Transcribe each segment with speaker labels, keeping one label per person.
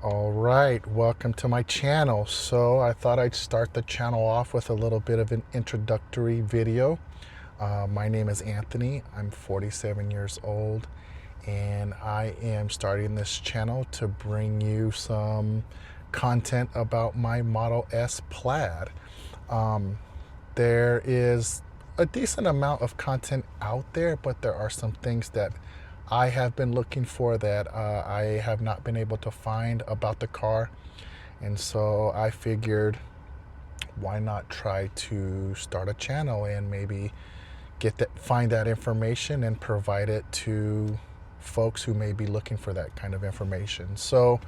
Speaker 1: All right, welcome to my channel. So I thought I'd start the channel off with a little bit of an introductory video. My name is Anthony. I'm 47 years old, and I am starting this channel to bring you some content about my Model S Plaid. There is a decent amount of content out there, but there are some things that I have been looking for that I have not been able to find about the car. And so I figured, why not try to start a channel and maybe find that information and provide it to folks who may be looking for that kind of information. So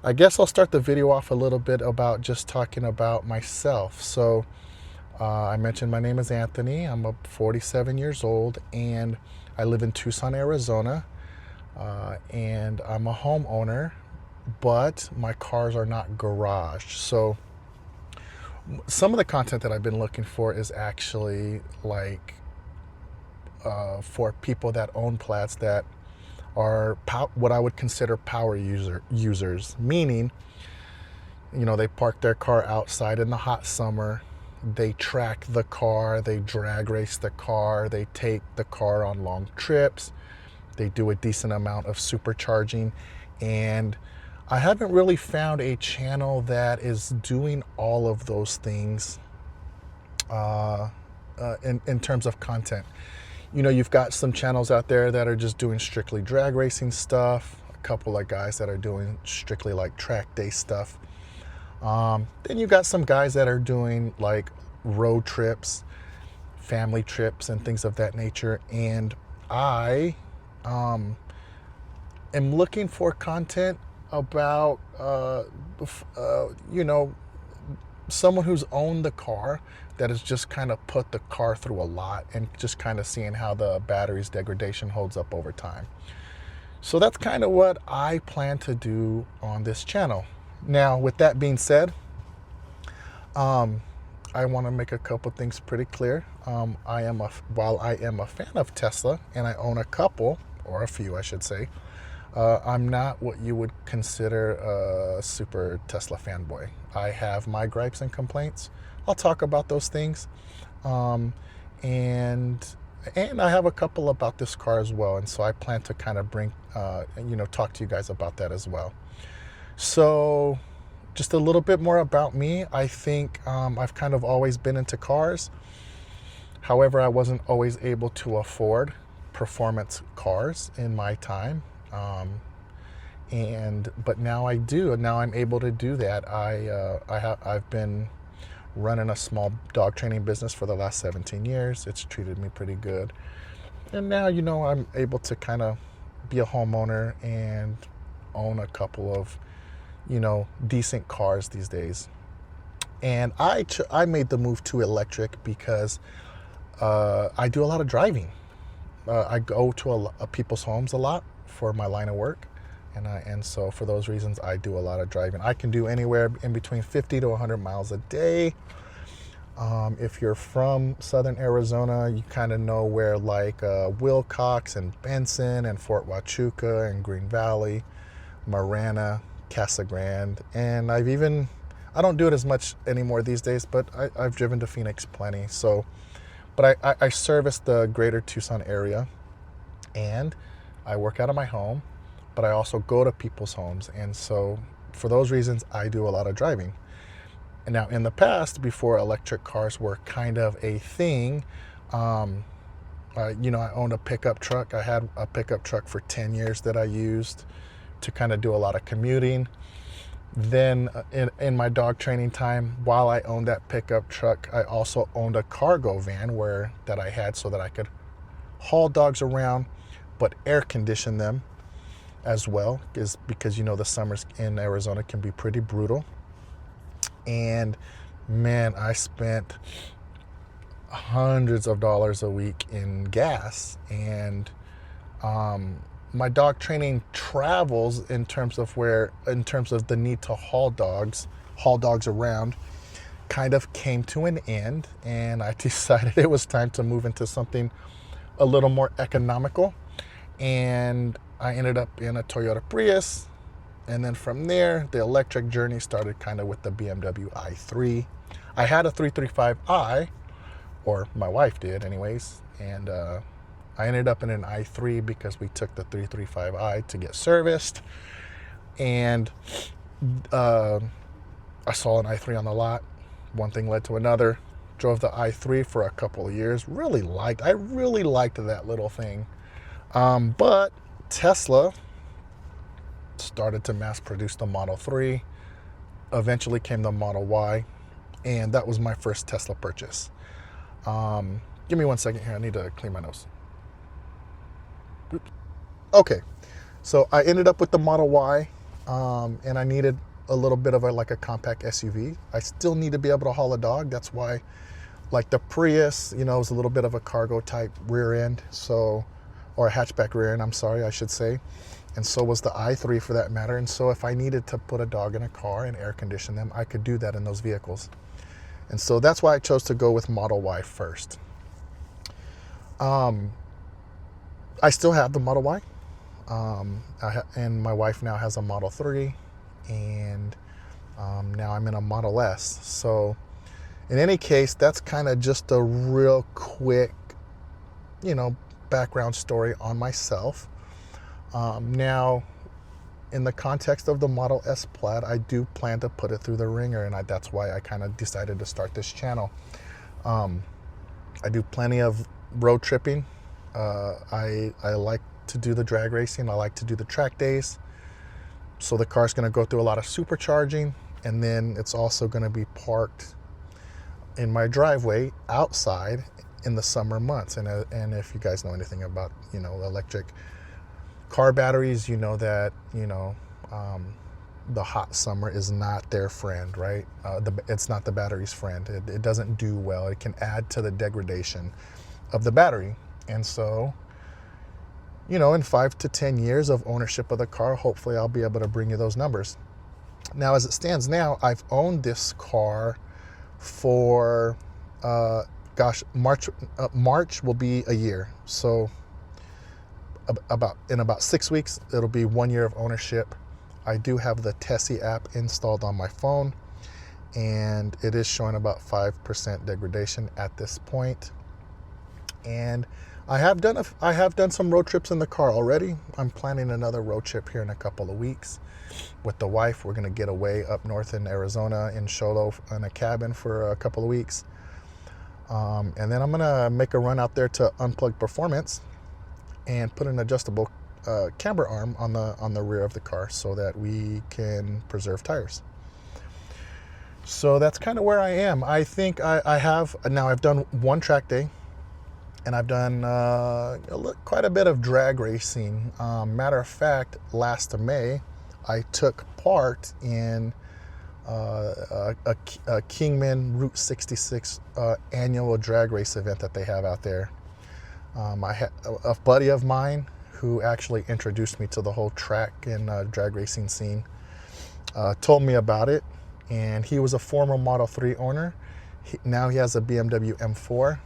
Speaker 1: I guess I'll start the video off a little bit about just talking about myself. So I mentioned my name is Anthony. I'm 47 years old, and I live in Tucson, Arizona, and I'm a homeowner, but my cars are not garaged. So some of the content that I've been looking for is actually like for people that own Plaids that are what I would consider power users, meaning, they park their car outside in the hot summer. They track the car, they drag race the car, they take the car on long trips, they do a decent amount of supercharging, and I haven't really found a channel that is doing all of those things in terms of content. You've got some channels out there that are just doing strictly drag racing stuff, a couple of guys that are doing strictly like track day stuff. Then you got some guys that are doing like road trips, family trips, and things of that nature. And I am looking for content about, someone who's owned the car that has just kind of put the car through a lot and just kind of seeing how the battery's degradation holds up over time. So that's kind of what I plan to do on this channel. Now, with that being said, I want to make a couple things pretty clear. While I am a fan of Tesla and I own a couple, or a few I should say, I'm not what you would consider a super Tesla fanboy. I have my gripes and complaints. I'll talk about those things. And I have a couple about this car as well. And so I plan to kind of talk to you guys about that as well. So just a little bit more about me. I think I've kind of always been into cars. However, I wasn't always able to afford performance cars in my time. But now I do, and now I'm able to do that. I've been running a small dog training business for the last 17 years. It's treated me pretty good. And now, I'm able to kind of be a homeowner and own a couple of decent cars these days. And I made the move to electric because I do a lot of driving. I go to people's homes a lot for my line of work, and so for those reasons I do a lot of driving. I can do anywhere in between 50 to 100 miles a day. If you're from southern Arizona, you kind of know where like Wilcox and Benson and Fort Huachuca and Green Valley, Marana, Casa Grande, and I don't do it as much anymore these days, but I've driven to Phoenix plenty. So, but I service the greater Tucson area, and I work out of my home, but I also go to people's homes. And so for those reasons, I do a lot of driving. And now in the past, before electric cars were kind of a thing, I owned a pickup truck. I had a pickup truck for 10 years that I used to kind of do a lot of commuting. Then in my dog training time, while I owned that pickup truck, I also owned a cargo van that I had so that I could haul dogs around, but air condition them as well, because the summers in Arizona can be pretty brutal. And man, I spent hundreds of dollars a week in gas. And my dog training travels in terms of the need to haul dogs around kind of came to an end, and I decided it was time to move into something a little more economical. And I ended up in a Toyota Prius, And then from there, the electric journey started kind of with the BMW i3. I had a 335i, or my wife did anyways, and I ended up in an i3 because we took the 335i to get serviced, and I saw an i3 on the lot. One thing led to another. Drove the i3 for a couple of years. I really liked that little thing. But Tesla started to mass produce the Model 3. Eventually came the Model Y, and that was my first Tesla purchase. Give me 1 second here. I need to clean my nose. Oops. Okay, so I ended up with the Model Y, and I needed a little bit of like a compact SUV. I still need to be able to haul a dog. That's why, like the Prius, is a little bit of a cargo type rear end, or a hatchback rear end, I'm sorry, I should say. And so was the i3 for that matter. And so if I needed to put a dog in a car and air condition them, I could do that in those vehicles. And so that's why I chose to go with Model Y first. I still have the Model Y. And my wife now has a Model 3. And now I'm in a Model S. So in any case, that's kind of just a real quick, background story on myself. Now, in the context of the Model S Plaid, I do plan to put it through the ringer, and that's why I kind of decided to start this channel. I do plenty of road tripping. I like to do the drag racing. I like to do the track days. So the car's going to go through a lot of supercharging, and then it's also going to be parked in my driveway outside in the summer months. And if you guys know anything about, electric car batteries, you know that, the hot summer is not their friend, right? It's not the battery's friend. It doesn't do well. It can add to the degradation of the battery. And so, in 5 to 10 years of ownership of the car, hopefully I'll be able to bring you those numbers. Now, as it stands now, I've owned this car for, March will be a year. So in about 6 weeks, it'll be 1 year of ownership. I do have the Tessie app installed on my phone, and it is showing about 5% degradation at this point. And I have done some road trips in the car already. I'm planning another road trip here in a couple of weeks with the wife. We're going to get away up north in Arizona in Sholo in a cabin for a couple of weeks. And then I'm going to make a run out there to Unplugged Performance and put an adjustable camber arm on the rear of the car so that we can preserve tires. So that's kind of where I am. I think I've done one track day, and I've done quite a bit of drag racing. Matter of fact, last May, I took part in a Kingman Route 66 annual drag race event that they have out there. I had a buddy of mine who actually introduced me to the whole track and drag racing scene, told me about it, and he was a former Model 3 owner. Now he has a BMW M4.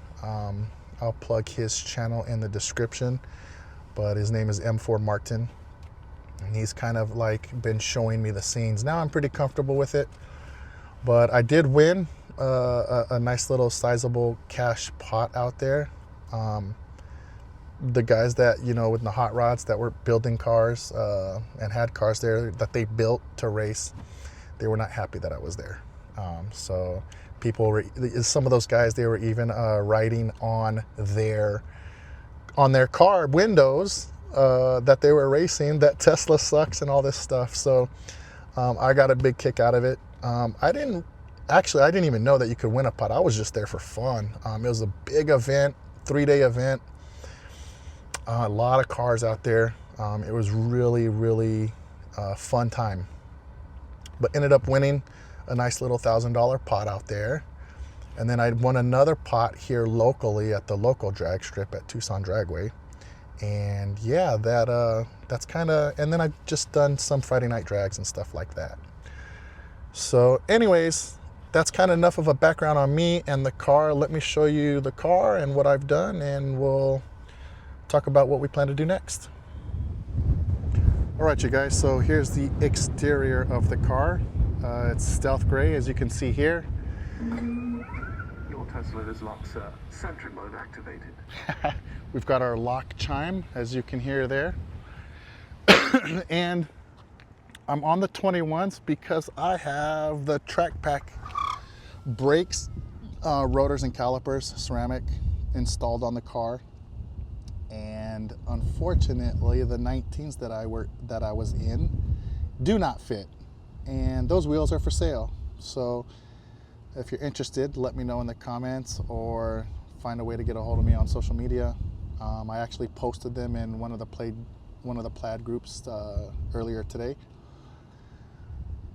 Speaker 1: I'll plug his channel in the description, but his name is M4 Martin, and he's kind of been showing me the scenes. Now I'm pretty comfortable with it, but I did win a nice little sizable cash pot out there. The guys that, with the hot rods that were building cars and had cars there that they built to race, they were not happy that I was there. So some of those guys, they were even writing on their car windows that they were racing that Tesla sucks and all this stuff. So I got a big kick out of it. I didn't even know that you could win a pot. I was just there for fun. It was a big event, 3-day event. A lot of cars out there. It was really, really fun time. But ended up winning a nice little $1,000 pot out there. And then I won another pot here locally at the local drag strip at Tucson Dragway. And yeah, that's kind of, and then I've just done some Friday night drags and stuff like that. So anyways, that's kind of enough of a background on me and the car. Let me show you the car and what I've done, and we'll talk about what we plan to do next. All right, you guys, so here's the exterior of the car. It's stealth gray, as you can see here.
Speaker 2: Your Tesla is locked, sir. Sentry mode activated.
Speaker 1: We've got our lock chime, as you can hear there. And I'm on the 21s because I have the track pack brakes, rotors and calipers, ceramic, installed on the car. And unfortunately, the 19s that I was in do not fit, and those wheels are for sale. So if you're interested, let me know in the comments or find a way to get a hold of me on social media. I actually posted them in one of the PLAID groups earlier today.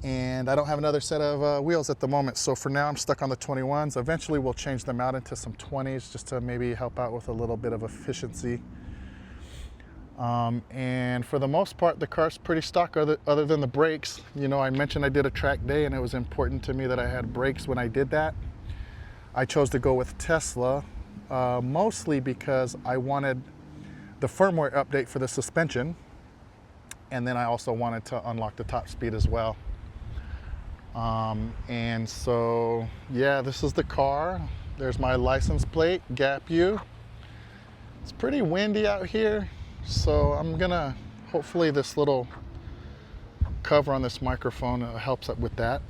Speaker 1: And I don't have another set of wheels at the moment, so for now I'm stuck on the 21s. Eventually we'll change them out into some 20s just to maybe help out with a little bit of efficiency. And for the most part, the car's pretty stock other than the brakes. You know, I mentioned I did a track day and it was important to me that I had brakes when I did that. I chose to go with Tesla, mostly because I wanted the firmware update for the suspension, and then I also wanted to unlock the top speed as well. And so, yeah, this is the car. There's my license plate, Gap U. It's pretty windy out here, so I'm gonna, hopefully this little cover on this microphone helps up with that.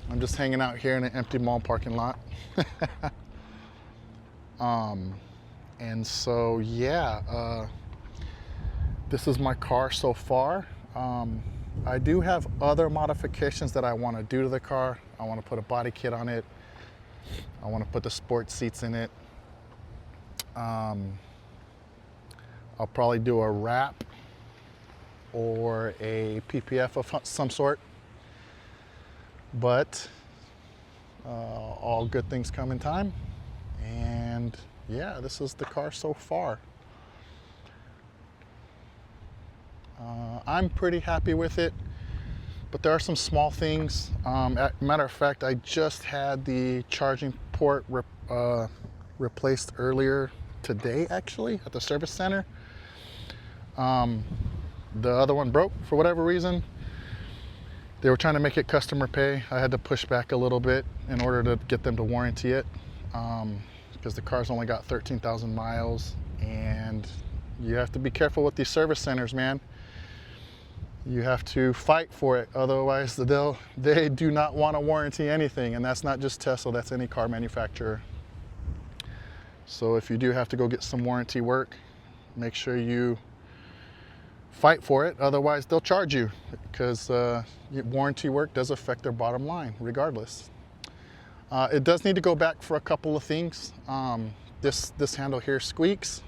Speaker 1: I'm just hanging out here in an empty mall parking lot. And so, yeah, this is my car so far. I do have other modifications that I want to do to the car. I want to put a body kit on it. I want to put the sports seats in it. I'll probably do a wrap or a PPF of some sort. But all good things come in time. And yeah, this is the car so far. I'm pretty happy with it, but there are some small things. Matter of fact, I just had the charging port replaced earlier today, actually, at the service center. The other one broke for whatever reason. They were trying to make it customer pay. I had to push back a little bit in order to get them to warranty it, because the car's only got 13,000 miles, and you have to be careful with these service centers, man. You have to fight for it, otherwise they do not want to warranty anything, and that's not just Tesla, that's any car manufacturer. So if you do have to go get some warranty work, make sure you fight for it, otherwise they'll charge you, because warranty work does affect their bottom line regardless. It does need to go back for a couple of things. This handle here squeaks.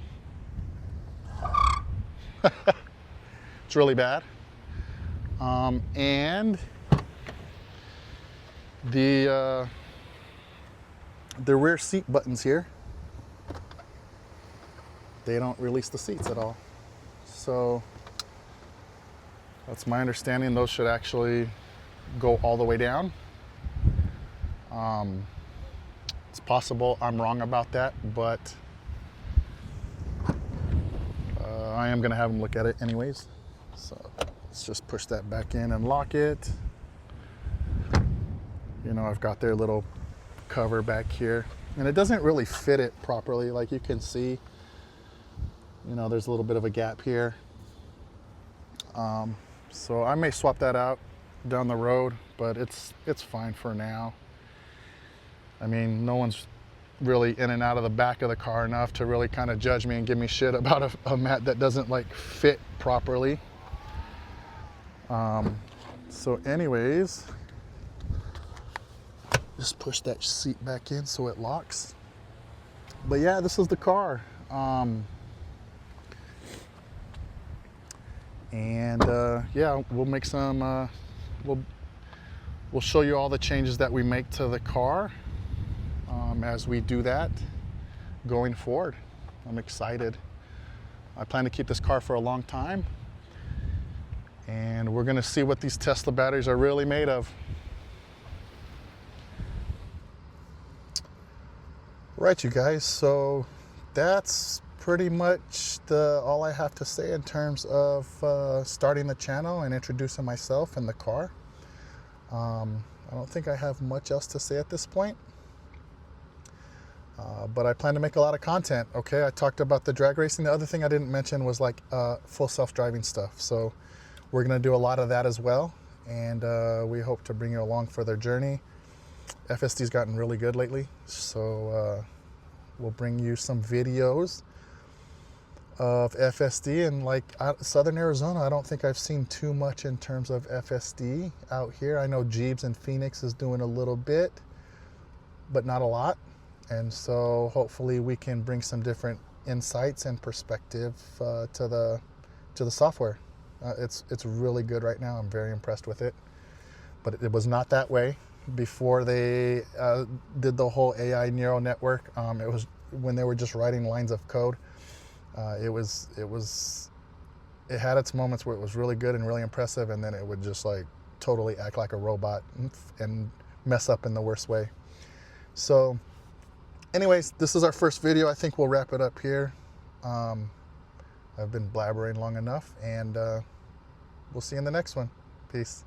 Speaker 1: It's really bad. And the rear seat buttons here, they don't release the seats at all. So that's my understanding. Those should actually go all the way down. It's possible I'm wrong about that, but I am gonna have them look at it anyways. So let's just push that back in and lock it. You know, I've got their little cover back here, and it doesn't really fit it properly. Like you can see, you know, there's a little bit of a gap here. So I may swap that out down the road, but it's fine for now. I mean, no one's really in and out of the back of the car enough to really kind of judge me and give me shit about a mat that doesn't like fit properly. So anyways, just push that seat back in so it locks. But yeah, this is the car. Yeah, we'll make some, we'll show you all the changes that we make to the car as we do that going forward. I'm excited. I plan to keep this car for a long time, and we're gonna see what these Tesla batteries are really made of. Right, you guys, so that's pretty much all I have to say in terms of starting the channel and introducing myself in the car. I don't think I have much else to say at this point. But I plan to make a lot of content. Okay, I talked about the drag racing. The other thing I didn't mention was like full self-driving stuff. So we're going to do a lot of that as well. And we hope to bring you along for their journey. FSD's gotten really good lately. So we'll bring you some videos of FSD. And like Southern Arizona, I don't think I've seen too much in terms of FSD out here. I know Jeeves in Phoenix is doing a little bit, but not a lot. And so hopefully we can bring some different insights and perspective to the software. It's really good right now. I'm very impressed with it. But it was not that way before they did the whole AI neural network. It was when they were just writing lines of code. It had its moments where it was really good and really impressive, and then it would just like totally act like a robot and mess up in the worst way. So anyways, this is our first video. I think we'll wrap it up here. I've been blabbering long enough, and we'll see you in the next one. Peace.